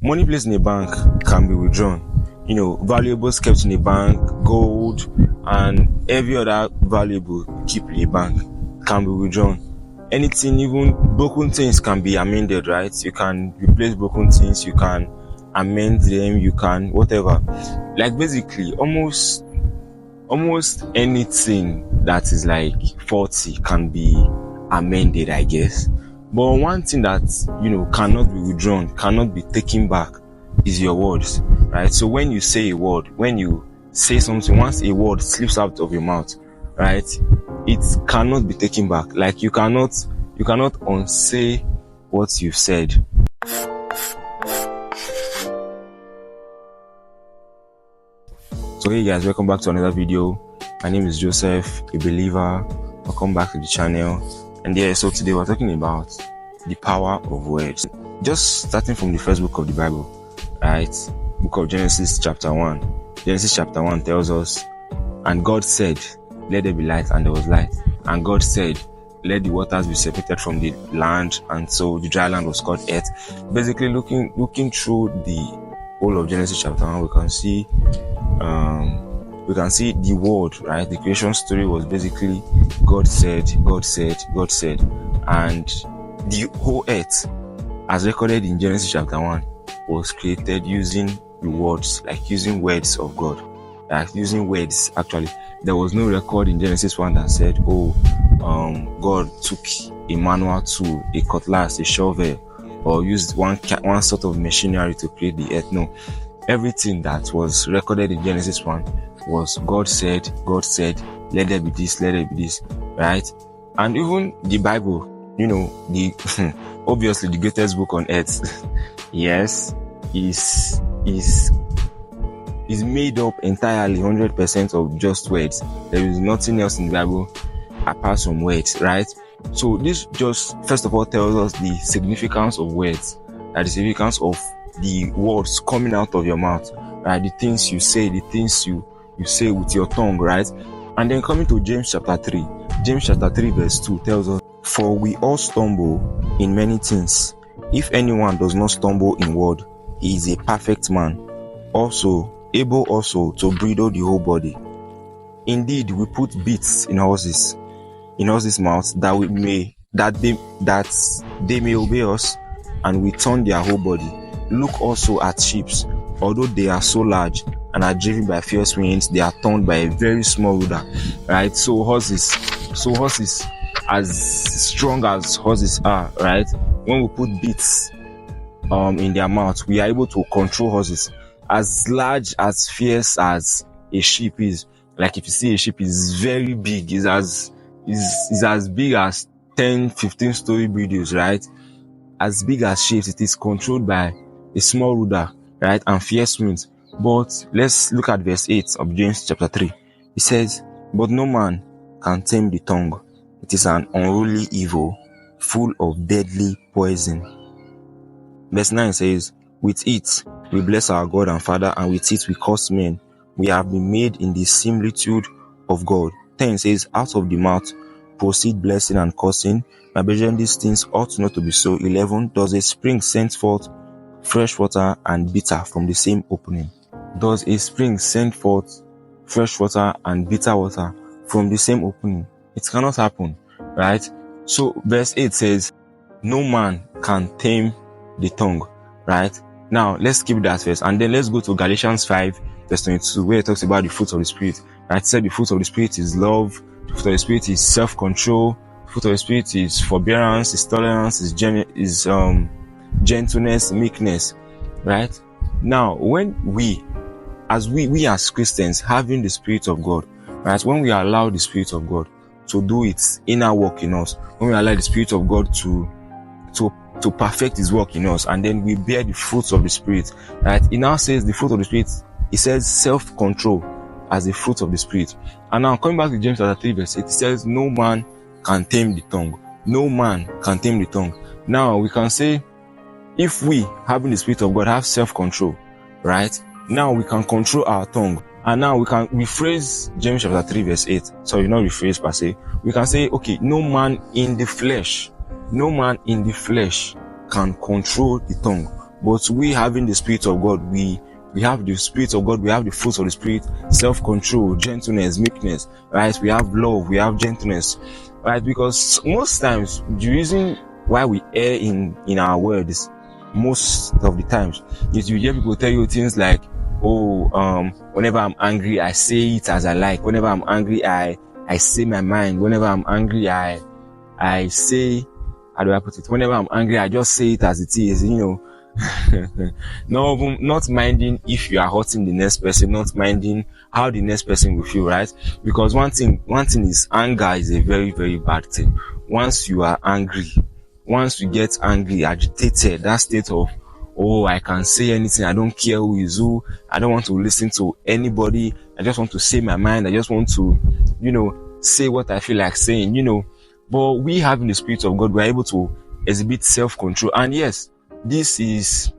Money placed in a bank can be withdrawn. Valuables kept in a bank, gold, and every other valuable kept in a bank can be withdrawn. Anything, even broken things, can be amended, right? You can replace broken things, you can amend them, you can whatever. Like basically, almost anything that is like faulty can be amended, I guess. But one thing that cannot be withdrawn, cannot be taken back, is your words, right? So when you say a word, when you say something, once a word slips out of your mouth, right, it cannot be taken back. Like you cannot unsay what you've said. So hey guys, welcome back to another video. My name is Joseph, a believer. Welcome back to the channel. And so today we're talking about the power of words. Just starting from the first book of the Bible, right? Book of Genesis chapter 1. Genesis chapter 1 tells us, and God said, let there be light, and there was light. And God said, let the waters be separated from the land, and so the dry land was called earth. Basically, looking through the whole of Genesis chapter 1, we can see the word, right? The creation story was basically God said, and the whole earth, as recorded in Genesis chapter 1, was created using the words, like using words of God, like using words. Actually, there was no record in Genesis 1 that said, God took a manual tool, a cutlass, a shovel, or used one sort of machinery to create the earth. No, everything that was recorded in Genesis 1 was God said, let there be this, let there be this, right? And even the Bible, the obviously the greatest book on earth, yes, is made up entirely 100% of just words. There is nothing else in the Bible apart from words, right? So this just first of all tells us the significance of words, the significance of the words coming out of your mouth, right? The things you say, the things you say with your tongue, right? And then coming to James chapter 3 verse 2 tells us, for we all stumble in many things. If anyone does not stumble in word, he is a perfect man, able also to bridle the whole body. Indeed, we put bits in horses' mouths, that they may obey us, and we turn their whole body. Look also at sheep. Although they are so large and are driven by fierce winds, they are turned by a very small rudder, right? So horses, as strong as horses are, right? When we put bits in their mouth, we are able to control horses. As large, as fierce as a sheep is, like if you see a sheep is very big, is as big as 10-15 story buildings, right? As big as shapes, it is controlled by a small rudder, right? And fierce winds. But let's look at verse 8 of James chapter 3. It says, but no man can tame the tongue. It is an unruly evil, full of deadly poison. Verse 9 says, with it we bless our God and Father, and with it we curse men. We have been made in the similitude of God. 10 says, out of the mouth proceed blessing and cursing. My brethren, these things ought not to be so. 11, does a spring send forth fresh water and bitter from the same opening? Does a spring send forth fresh water and bitter water from the same opening? It cannot happen, right? So verse 8 says, no man can tame the tongue, right? Now let's keep that verse, and then let's go to Galatians 5 verse 22, where it talks about the fruit of the Spirit, right? It said the fruit of the Spirit is love, the fruit of the Spirit is self-control, the fruit of the Spirit is forbearance, is tolerance, is gentleness, meekness, right? Now when we as Christians, having the Spirit of God, right, when we allow the Spirit of God to do its inner work in us, when we allow the Spirit of God to perfect His work in us, and then we bear the fruits of the Spirit, right? It now says the fruit of the Spirit, it says self-control as the fruit of the Spirit. And now coming back to James chapter 3 verse 8, it says no man can tame the tongue. No man can tame the tongue. Now we can say, if we, having the Spirit of God, have self-control, right? Now we can control our tongue. And now we can rephrase James chapter 3 verse 8. So not rephrase per se. We can say, okay, no man in the flesh can control the tongue, But we having the Spirit of God, we have the Spirit of God, we have the fruits of the Spirit, self-control, gentleness, meekness, right? We have love, we have gentleness, right? Because most times, the reason why we err in our words, most of the times, is you hear people tell you things like, whenever I'm angry, I say it as I like. Whenever I'm angry, I say my mind. Whenever I'm angry, I say, how do I put it? Whenever I'm angry, I just say it as it is, not minding if you are hurting the next person, not minding how the next person will feel, right? Because one thing is, anger is a very, very bad thing. Once you are angry, once you get angry, agitated, that state of, I can say anything, I don't care who is who, I don't want to listen to anybody, I just want to say my mind, I just want to, say what I feel like saying, But we having the Spirit of God, we're able to exhibit self-control. And yes, this is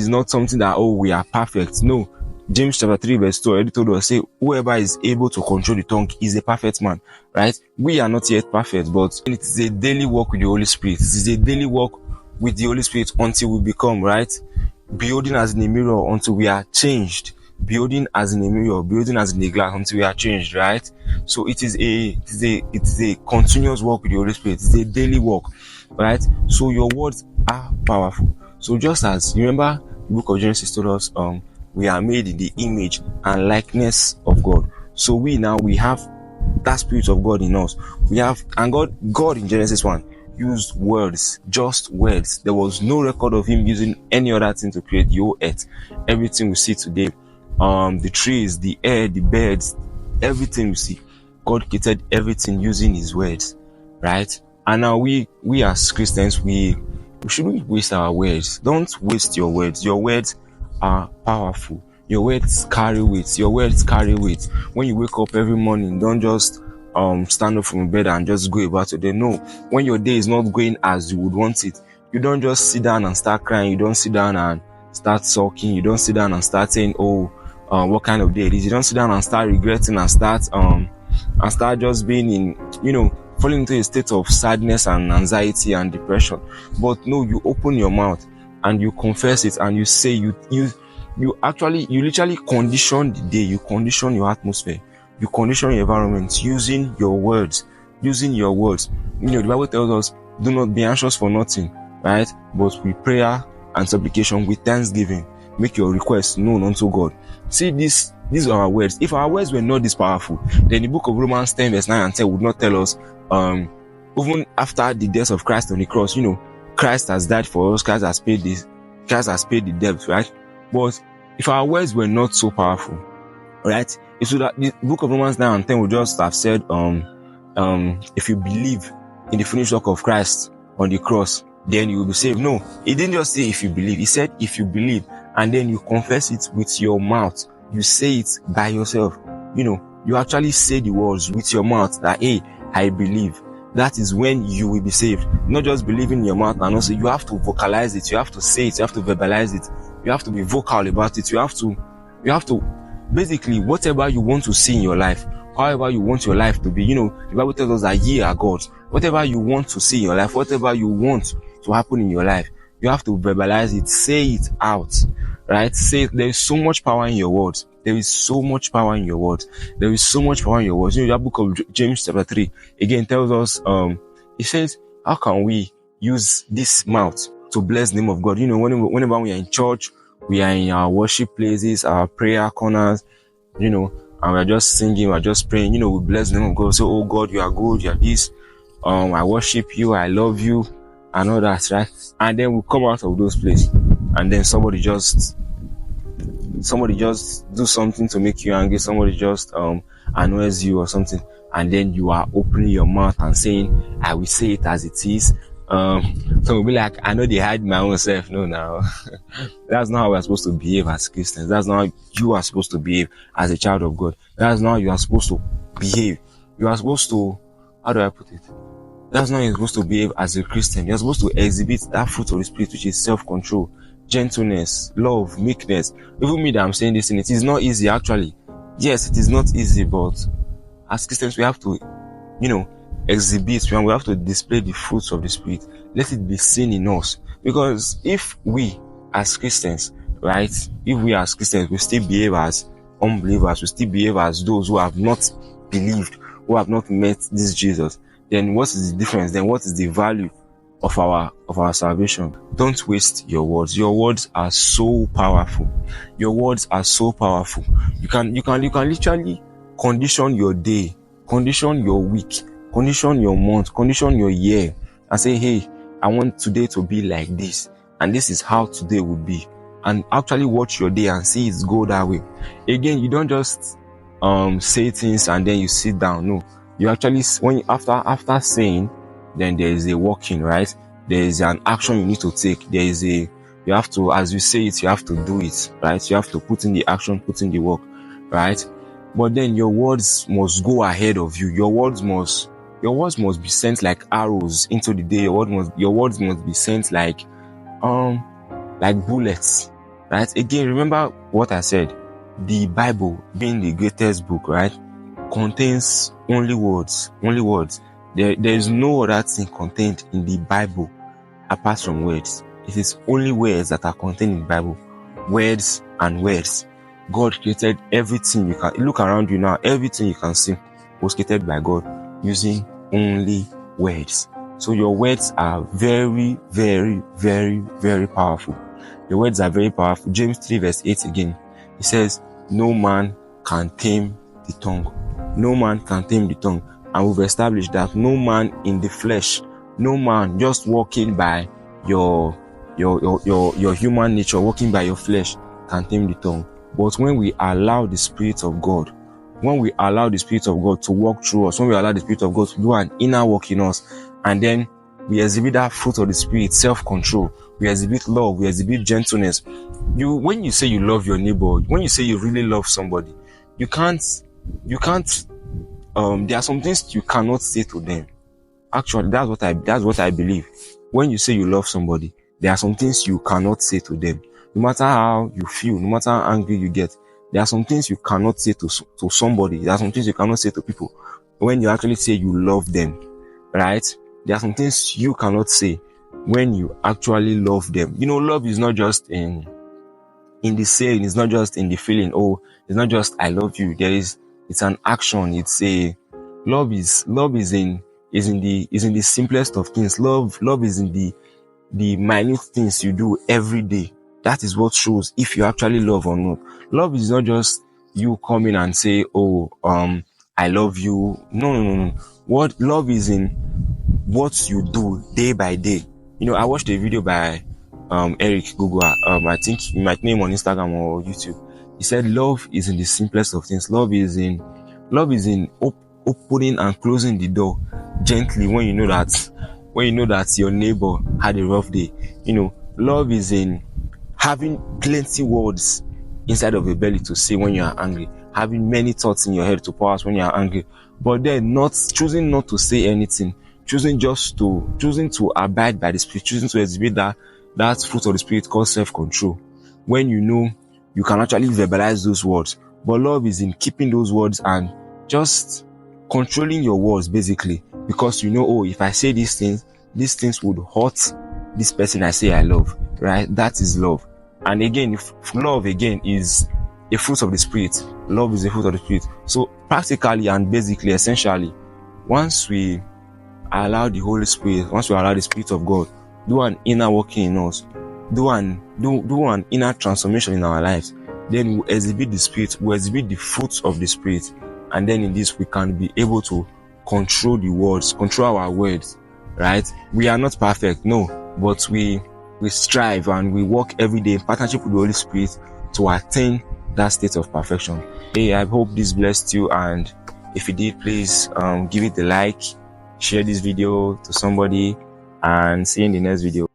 not something that, we are perfect. No. James chapter 3 verse 2 already told us, say, whoever is able to control the tongue is a perfect man, right? We are not yet perfect, but it is a daily walk with the Holy Spirit. It is a daily walk with the Holy Spirit until we become, right? Building as in a mirror until we are changed. Building as in a mirror, building as in a glass until we are changed, right? So it is a continuous walk with the Holy Spirit. It's a daily walk, right? So your words are powerful. So just as you remember, the book of Genesis told us, we are made in the image and likeness of God. So we have that Spirit of God in us. And God in Genesis 1 used words, just words. There was no record of him using any other thing to create the whole earth. Everything we see today, the trees, the air, the birds, everything we see, God created everything using his words, right? And now we as Christians, we shouldn't waste our words. Don't waste your words. Your words are powerful. Your words carry weight. Your words carry weight. When you wake up every morning, don't just stand up from bed and just go about your day. No, when your day is not going as you would want it, you don't just sit down and start crying. You don't sit down and start sulking. You don't sit down and start saying, what kind of day it is. You don't sit down and start regretting and start just being in, falling into a state of sadness and anxiety and depression. But no, you open your mouth and you confess it and you say, you literally condition the day, you condition your atmosphere, you condition your environment using your words. The Bible tells us, do not be anxious for nothing, right? But with prayer and supplication, with thanksgiving, make your requests known unto God. See, these are our words. If our words were not this powerful, then the book of Romans 10 verse 9 and 10 would not tell us, even after the death of Christ on the cross, Christ has died for us, Christ has paid the debt, right? But if our words were not so powerful, right, the book of Romans 9 and 10 would just have said, if you believe in the finished work of Christ on the cross, then you will be saved. No, it didn't just say if you believe. It said if you believe and then you confess it with your mouth. You say it by yourself. You actually say the words with your mouth that, hey, I believe. That is when you will be saved. Not just believing in your mouth, and also you have to vocalize it. You have to say it. You have to verbalize it. You have to be vocal about it. You have to basically, whatever you want to see in your life, however you want your life to be, the Bible tells us that ye are gods. Whatever you want to see in your life, whatever you want to happen in your life, you have to verbalize it, say it out, right? Say, there is so much power in your words. There is so much power in your words. There is so much power in your words. That book of James chapter 3 again tells us, it says, how can we use this mouth to bless the name of God? Whenever we are in church, we are in our worship places, our prayer corners, and we're just singing, we're just praying, we bless the name of God. So, oh God, you are good, you are this. I worship you, I love you, and all that, right? And then we come out of those places, and then somebody just do something to make you angry, somebody just annoys you or something, and then you are opening your mouth and saying, I will say it as it is. So we'll be like, I know they hide my own self. No, now that's not how we're supposed to behave as Christians. That's not how you are supposed to behave as a child of God. That's not how you are supposed to behave. You are supposed to, how do I put it? That's not how you're supposed to behave as a Christian. You're supposed to exhibit that fruit of the Spirit, which is self-control, gentleness, love, meekness. Even me that I'm saying this thing, it is not easy actually. Yes, it is not easy, but as Christians we have to, exhibit, we have to display the fruits of the Spirit. Let it be seen in us. Because if we as Christians, right? If we as Christians, we still behave as unbelievers, we still behave as those who have not believed, who have not met this Jesus, then what is the difference? Then what is the value of our salvation? Don't waste your words. Your words are so powerful. Your words are so powerful. You can literally condition your day, condition your week, condition your month, condition your year, and say, hey, I want today to be like this, and this is how today will be. And actually watch your day and see it go that way. Again, you don't just say things and then you sit down. No, you actually, after saying, then there is a walking, right? There is an action you need to take. You have to, as you say it, you have to do it, right? You have to put in the action, put in the work, right? But then your words must go ahead of you. Your words must be sent like arrows into the day. Your words must be sent like bullets, right? Again, remember what I said. The Bible, being the greatest book, right, contains only words. There is no other thing contained in the Bible apart from words. It is only words that are contained in the Bible. Words and words. God created everything you can look around you now. Everything you can see was created by God using only words. So your words are very, very, very, very powerful. Your words are very powerful. James 3 verse 8 again. It says, no man can tame the tongue. No man can tame the tongue. And we've established that no man in the flesh, no man just walking by your human nature, walking by your flesh, can tame the tongue. But when we allow the Spirit of God, when we allow the Spirit of God to walk through us, when we allow the Spirit of God to do an inner work in us, and then we exhibit that fruit of the Spirit, self-control, we exhibit love, we exhibit gentleness. When you say you love your neighbor, when you say you really love somebody, you can't, there are some things you cannot say to them. Actually, that's what I believe. When you say you love somebody, there are some things you cannot say to them. No matter how you feel, no matter how angry you get, there are some things you cannot say to somebody. There are some things you cannot say to people. When you actually say you love them, right? There are some things you cannot say when you actually love them. You know, love is not just in the saying, it's not just in the feeling. Oh, it's not just I love you. It's an action. Love is in the simplest of things. Love is in the minute things you do every day. That is what shows if you actually love or not. Love is not just you come in and say, oh, I love you. No. What love is in what you do day by day. You know, I watched a video by Eric Gugua. I think you might name on Instagram or YouTube. He said love is in the simplest of things. Love is in opening and closing the door gently when you know that your neighbor had a rough day. You know, love is in having plenty words inside of your belly to say when you are angry, having many thoughts in your head to pour out when you are angry, but then choosing not to say anything, choosing to abide by the Spirit, choosing to exhibit that fruit of the Spirit called self-control. When you know you can actually verbalize those words, but love is in keeping those words and just controlling your words basically, because you know, oh, if I say these things would hurt this person I say I love, right? That is love. And again, if love again is a fruit of the Spirit, love is a fruit of the Spirit. So practically and basically, essentially, once we allow the Holy Spirit, once we allow the Spirit of God do an inner working in us, do an inner transformation in our lives, then we exhibit the Spirit, we exhibit the fruits of the Spirit, and then in this we can be able to control our words, right? We are not perfect, no, but we strive and we work every day in partnership with the Holy Spirit to attain that state of perfection. Hey, I hope this blessed you, and if it did, please give it a like, share this video to somebody, and see you in the next video.